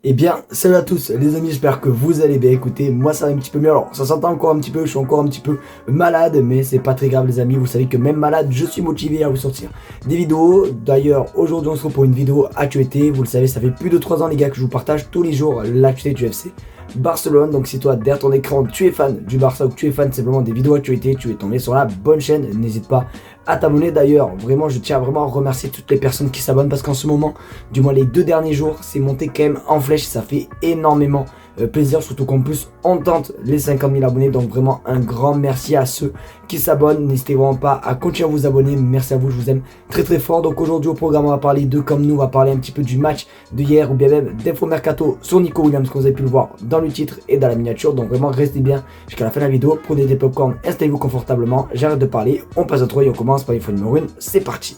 Eh bien, salut à tous les amis, j'espère que vous allez bien. Écoutez, moi ça va un petit peu mieux. Alors, ça s'entend encore un petit peu, je suis encore un petit peu malade, mais c'est pas très grave les amis. Vous savez que même malade, je suis motivé à vous sortir des vidéos. D'ailleurs, aujourd'hui on se retrouve pour une vidéo actualité. Vous le savez, ça fait plus de 3 ans les gars que je vous partage tous les jours l'actualité du FC Barcelone. Donc si toi derrière ton écran tu es fan du Barça ou que tu es fan simplement des vidéos actualité, tu es tombé sur la bonne chaîne. N'hésite pas à t'abonner. D'ailleurs, vraiment je tiens vraiment à remercier toutes les personnes qui s'abonnent parce qu'en ce moment, du moins les 2 derniers jours, c'est monté quand même en flèche. Ça fait énormément plaisir, surtout qu'en plus on tente les 50 000 abonnés. Donc vraiment un grand merci à ceux qui s'abonnent. N'hésitez vraiment pas à continuer à vous abonner. Merci à vous, je vous aime très très fort. Donc aujourd'hui au programme on va parler de comme nous, on va parler un petit peu du match de hier ou bien même d'info mercato sur Nico Williams, comme vous avez pu le voir dans le titre et dans la miniature. Donc vraiment restez bien jusqu'à la fin de la vidéo, prenez des popcorn, installez-vous confortablement, j'arrête de parler, on passe à 3 et on commence par l'info numéro 1, c'est parti.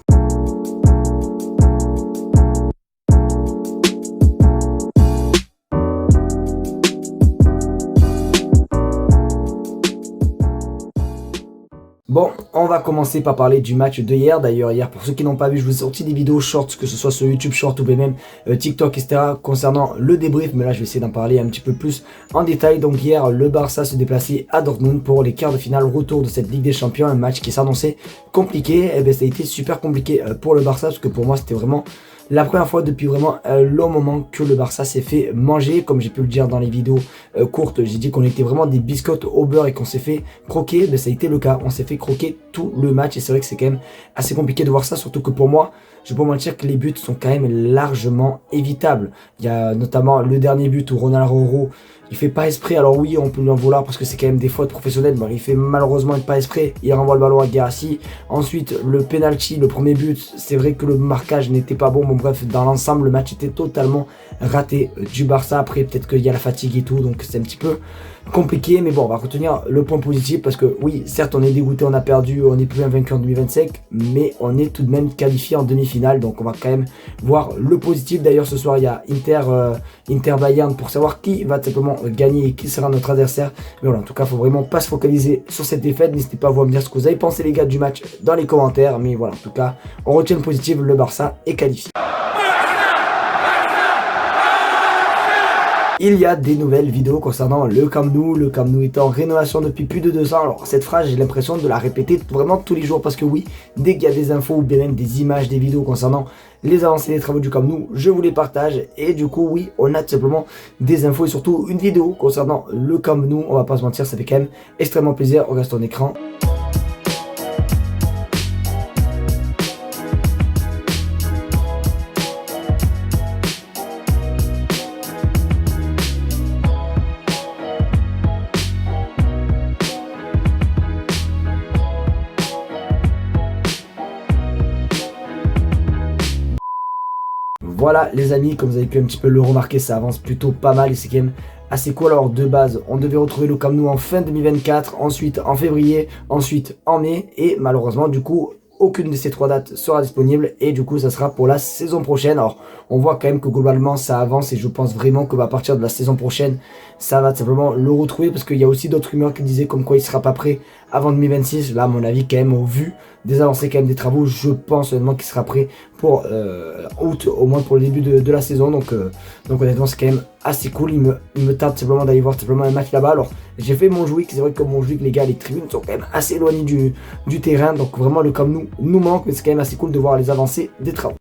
Bon, on va commencer par parler du match de hier. D'ailleurs, hier, pour ceux qui n'ont pas vu, je vous ai sorti des vidéos shorts, que ce soit sur YouTube Short ou même TikTok, etc. concernant le débrief. Mais là, je vais essayer d'en parler un petit peu plus en détail. Donc hier, le Barça se déplaçait à Dortmund pour les quarts de finale retour de cette Ligue des Champions. Un match qui s'annonçait compliqué. Et bien, ça a été super compliqué pour le Barça, parce que pour moi, c'était vraiment la première fois depuis vraiment un long moment que le Barça s'est fait manger. Comme j'ai pu le dire dans les vidéos courtes, j'ai dit qu'on était vraiment des biscottes au beurre et qu'on s'est fait croquer. Ben, ça a été le cas, on s'est fait croquer tout le match et c'est vrai que c'est quand même assez compliqué de voir ça. Surtout que pour moi, je peux pas mentir que les buts sont quand même largement évitables. Il y a notamment le dernier but où Ronaldo, il fait pas esprit. Alors oui, on peut lui en vouloir parce que c'est quand même des fautes professionnelles. Bon, il fait malheureusement pas esprit. Il renvoie le ballon à Guirassy. Ensuite, le penalty, le premier but, c'est vrai que le marquage n'était pas bon. Bon bref, dans l'ensemble, le match était totalement raté du Barça. Après, peut-être qu'il y a la fatigue et tout, donc c'est un petit peu compliqué. Mais bon, on va retenir le point positif parce que oui, certes, on est dégoûté, on a perdu, on n'est plus invaincu en 2025, mais on est tout de même qualifié en demi-finale. Donc on va quand même voir le positif. D'ailleurs, ce soir, il y a Inter Bayern pour savoir qui va simplement gagner et qui sera notre adversaire. Mais voilà, en tout cas, il faut vraiment pas se focaliser sur cette défaite. N'hésitez pas à vous me dire ce que vous avez pensé les gars du match dans les commentaires. Mais voilà, en tout cas, on retient le positif, le Barça est qualifié. Il y a des nouvelles vidéos concernant le Camp Nou. Le Camp Nou est en rénovation depuis plus de 2 ans. Alors cette phrase, j'ai l'impression de la répéter vraiment tous les jours parce que oui, dès qu'il y a des infos ou bien même des images, des vidéos concernant les avancées des travaux du Camp Nou, je vous les partage. Et du coup, oui, on a tout simplement des infos et surtout une vidéo concernant le Camp Nou. On va pas se mentir, ça fait quand même extrêmement plaisir. On reste ton écran. Voilà les amis, comme vous avez pu un petit peu le remarquer, ça avance plutôt pas mal et c'est quand même assez cool. Alors de base, on devait retrouver le Camp Nou en fin 2024, ensuite en février, ensuite en mai et malheureusement du coup aucune de ces 3 dates sera disponible et du coup ça sera pour la saison prochaine. Alors on voit quand même que globalement ça avance et je pense vraiment que à partir de la saison prochaine ça va simplement le retrouver parce qu'il y a aussi d'autres rumeurs qui disaient comme quoi il sera pas prêt avant 2026. Là à mon avis quand même au vu des avancées quand même des travaux, je pense honnêtement qu'il sera prêt pour août, au moins pour le début de la saison. Donc honnêtement c'est quand même assez cool. Il me tarde simplement d'aller voir simplement un match là-bas. Alors j'ai fait Montjuïc, c'est vrai que Montjuïc les gars, les tribunes sont quand même assez éloignées du terrain. Donc vraiment le Camp Nou nous manque, mais c'est quand même assez cool de voir les avancées des travaux.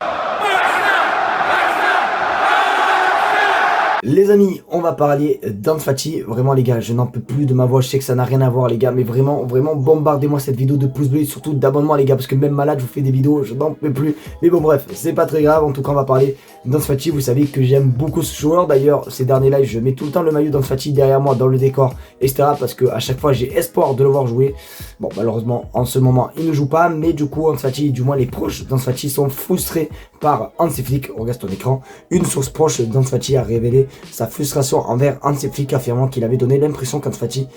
Les amis, on va parler d'Ansu Fati. Vraiment les gars, je n'en peux plus de ma voix. Je sais que ça n'a rien à voir les gars, mais vraiment bombardez-moi cette vidéo de pouces bleus et surtout d'abonnement les gars, parce que même malade je vous fais des vidéos, je n'en peux plus. Mais bon bref, c'est pas très grave. En tout cas on va parler d'Ansu Fati. Vous savez que j'aime beaucoup ce joueur. D'ailleurs ces derniers lives je mets tout le temps le maillot d'Ansu Fati derrière moi dans le décor, etc. Parce que à chaque fois j'ai espoir de le voir jouer. Bon malheureusement en ce moment il ne joue pas, mais du coup Ansu Fati, du moins les proches d'Ansu Fati sont frustrés par Hansi Flick. On reste ton écran. Une source proche d'Ansu Fati a révélé sa frustration envers Hansi Flick, affirmant qu'il avait donné l'impression qu'Ansu Fati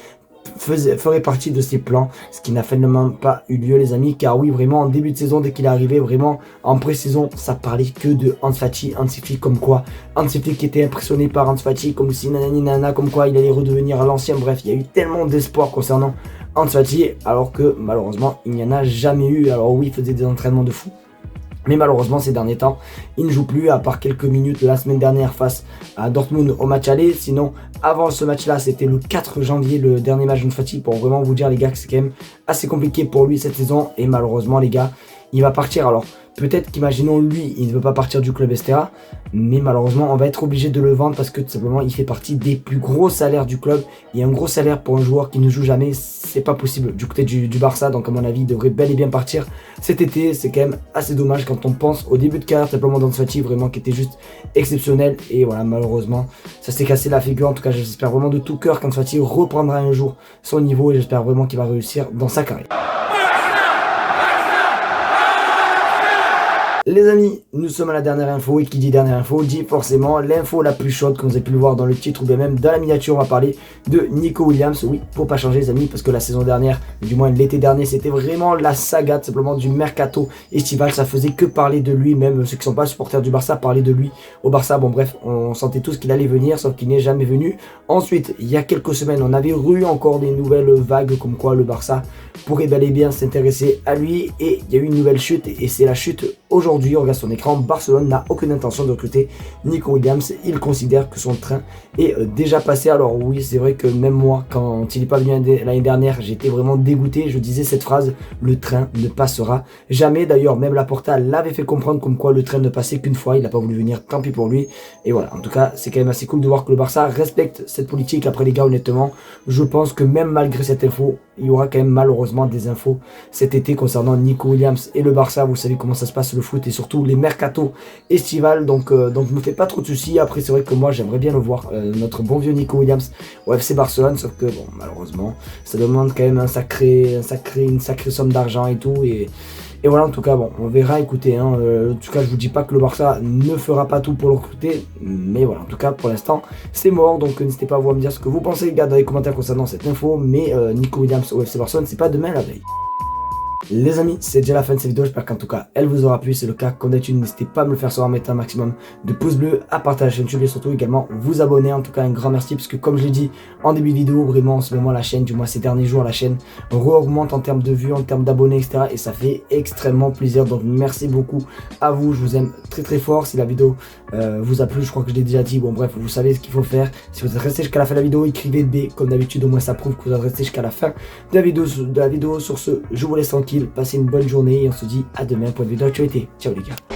ferait partie de ses plans, ce qui n'a finalement pas eu lieu les amis, car oui vraiment en début de saison, dès qu'il est arrivé vraiment en pré-saison, ça parlait que de Hansi Flick, comme quoi Hansi Flick était impressionné par Hansi Fati, comme si nanani nana, comme quoi il allait redevenir l'ancien. Bref, il y a eu tellement d'espoir concernant Hansi Fati, alors que malheureusement il n'y en a jamais eu. Alors oui, il faisait des entraînements de fou, Mais malheureusement, ces derniers temps, il ne joue plus, à part quelques minutes la semaine dernière face à Dortmund au match aller. Sinon, avant ce match-là, c'était le 4 janvier, le dernier match de Fatigue, pour vraiment vous dire, les gars, que c'est quand même assez compliqué pour lui cette saison. Et malheureusement, les gars, il va partir. Alors, peut-être qu'imaginons lui, il ne veut pas partir du club, etc. Mais malheureusement, on va être obligé de le vendre parce que tout simplement, il fait partie des plus gros salaires du club. Et un gros salaire pour un joueur qui ne joue jamais, c'est pas possible du côté du Barça. Donc, à mon avis, il devrait bel et bien partir cet été. C'est quand même assez dommage quand on pense au début de carrière, simplement d'Ansu Fati, vraiment qui était juste exceptionnel. Et voilà, malheureusement, ça s'est cassé la figure. En tout cas, j'espère vraiment de tout cœur qu'Ansu Fati reprendra un jour son niveau et j'espère vraiment qu'il va réussir dans sa carrière. Les amis, nous sommes à la dernière info, et qui dit dernière info dit forcément l'info la plus chaude, comme vous avez pu le voir dans le titre ou bien même dans la miniature. On va parler de Nico Williams. Oui, pour pas changer les amis, parce que la saison dernière, du moins l'été dernier, c'était vraiment la saga tout simplement du mercato estival. Ça faisait que parler de lui, même ceux qui sont pas supporters du Barça parlaient de lui au Barça. Bon bref, on sentait tous qu'il allait venir, sauf qu'il n'est jamais venu. Ensuite, il y a quelques semaines, on avait eu encore des nouvelles vagues comme quoi le Barça pourrait bel et bien s'intéresser à lui, et il y a eu une nouvelle chute, et c'est la chute aujourd'hui. On regarde son écran, Barcelone n'a aucune intention de recruter Nico Williams. Il considère que son train est déjà passé. Alors oui, c'est vrai que même moi, quand il n'est pas venu l'année dernière, j'étais vraiment dégoûté. Je disais cette phrase, le train ne passera jamais. D'ailleurs, même Laporta l'avait fait comprendre comme quoi le train ne passait qu'une fois. Il n'a pas voulu venir, tant pis pour lui. Et voilà, en tout cas, c'est quand même assez cool de voir que le Barça respecte cette politique. Après les gars, honnêtement, je pense que même malgré cette info, il y aura quand même malheureusement des infos cet été concernant Nico Williams et le Barça. Vous savez comment ça se passe le foot et surtout les mercato estivales. Donc je me fais pas trop de soucis. Après c'est vrai que moi j'aimerais bien le voir, notre bon vieux Nico Williams au FC Barcelone. Sauf que bon, malheureusement ça demande quand même une sacrée somme d'argent et tout. Et voilà, en tout cas, bon, on verra, écoutez, en tout cas, je vous dis pas que le Barça ne fera pas tout pour le recruter, mais voilà, en tout cas, pour l'instant, c'est mort, donc n'hésitez pas à vous me dire ce que vous pensez, les gars, dans les commentaires concernant cette info, mais Nico Williams au FC Barcelone, c'est pas demain la veille. Les amis, c'est déjà la fin de cette vidéo, j'espère qu'en tout cas elle vous aura plu. C'est le cas, comme d'habitude, n'hésitez pas à me le faire savoir, mettre un maximum de pouces bleus, à partager la chaîne YouTube et surtout également vous abonner. En tout cas un grand merci, parce que comme je l'ai dit en début de vidéo, vraiment en ce moment la chaîne, du moins ces derniers jours, la chaîne re-augmente en termes de vues, en termes d'abonnés, etc. Et ça fait extrêmement plaisir, donc merci beaucoup à vous, je vous aime très très fort. Si la vidéo vous a plu, je crois que je l'ai déjà dit, bon bref, vous savez ce qu'il faut faire. Si vous êtes resté jusqu'à la fin de la vidéo, écrivez B comme d'habitude, au moins ça prouve que vous êtes resté jusqu'à la fin de la vidéo. Sur ce, je vous laisse tranquille, passez une bonne journée et on se dit à demain pour une vidéo d'actualité. Ciao les gars.